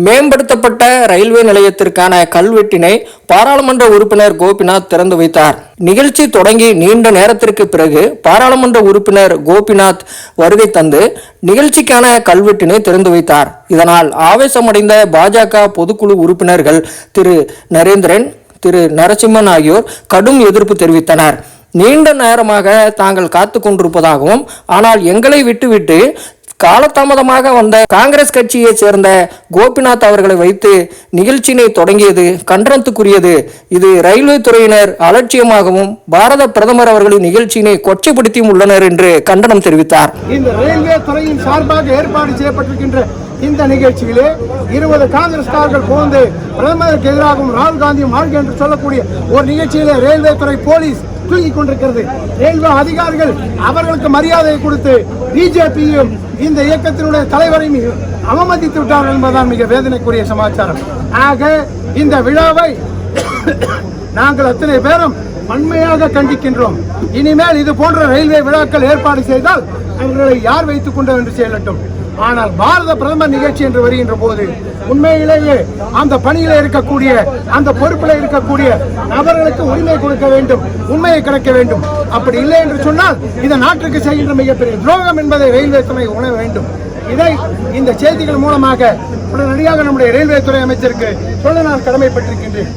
மேம்படுத்தப்பட்ட ரயில்வே நிலையத்திற்கான கல்வெட்டினை பாராளுமன்ற உறுப்பினர் கோபிநாத் திறந்து வைத்தார். நிகழ்ச்சி தொடங்கி நீண்ட நேரத்திற்கு பிறகு பாராளுமன்ற உறுப்பினர் கோபிநாத் வருகை தந்து நிகழ்ச்சிக்கான கல்வெட்டினை திறந்து வைத்தார். இதனால் ஆவேசமடைந்த பாஜக பொதுக்குழு உறுப்பினர்கள் திரு நரேந்திரன், திரு நரசிம்மன் ஆகியோர் கடும் எதிர்ப்பு தெரிவித்தனர். நீண்ட நேரமாக தாங்கள் காத்து கொண்டிருப்பதாகவும், ஆனால் எங்களை விட்டுவிட்டு காலதாமதமாக வந்த காங்கிரஸ் கட்சியை சேர்ந்த கோபிநாத் அவர்களை வைத்து நிகழ்ச்சியினை தொடங்கியது கண்டனத்துக்குரியது. இது ரயில்வே துறையினர் அலட்சியமாகவும் பாரத பிரதமர் அவர்களின் நிகழ்ச்சியினை கொச்சைப்படுத்தியும் உள்ளனர் என்று கண்டனம் தெரிவித்தார். இந்த ரயில்வே துறையின் சார்பாக ஏற்பாடு செய்யப்பட்டிருக்கின்ற இந்த நிகழ்ச்சியிலே 20 காங்கிரஸ்காரர்கள் போந்து பிரதமருக்கு எதிராகவும் ராகுல் காந்தியும் வாழ்க்கை என்று சொல்லக்கூடிய ஒரு நிகழ்ச்சியிலே ரயில்வே துறை போலீஸ் தூங்கிக் கொண்டிருக்கிறது. ரயில்வே அதிகாரிகள் அவர்களுக்கு மரியாதையை கொடுத்து பிஜேபியும் இந்த இயக்கத்தினுடைய தலைவரையும் அவமதித்து விட்டார்கள் என்பதுதான் மிக வேதனைக்குரிய சமாச்சாரம். ஆக இந்த விழாவை நாங்கள் அத்தனை பேரும் வன்மையாக கண்டிக்கின்றோம். இனிமேல் இது போன்ற ரயில்வே விழாக்கள் ஏற்பாடு செய்தால் அவர்களை யார் வைத்துக் கொண்டு என்று செய்யட்டும். ஆனால் பாரத பிரதமர் நிகழ்ச்சி என்று வருகின்ற போது உண்மையிலேயே அந்த பணியில இருக்கக்கூடிய, அந்த பொறுப்பில் இருக்கக்கூடிய நபர்களுக்கு உரிமை கொடுக்க வேண்டும், உண்மையை கிடைக்க வேண்டும். அப்படி இல்லை என்று சொன்னால் இந்த நாட்டுக்கு செய்கின்ற மிகப்பெரிய துரோகம் என்பதை ரயில்வே துறை உணர வேண்டும். இதை இந்த செய்திகள் மூலமாக உடனடியாக நம்முடைய ரயில்வே துறை அமைச்சருக்கு சொல்ல நான் கடமைப்பட்டிருக்கின்றேன்.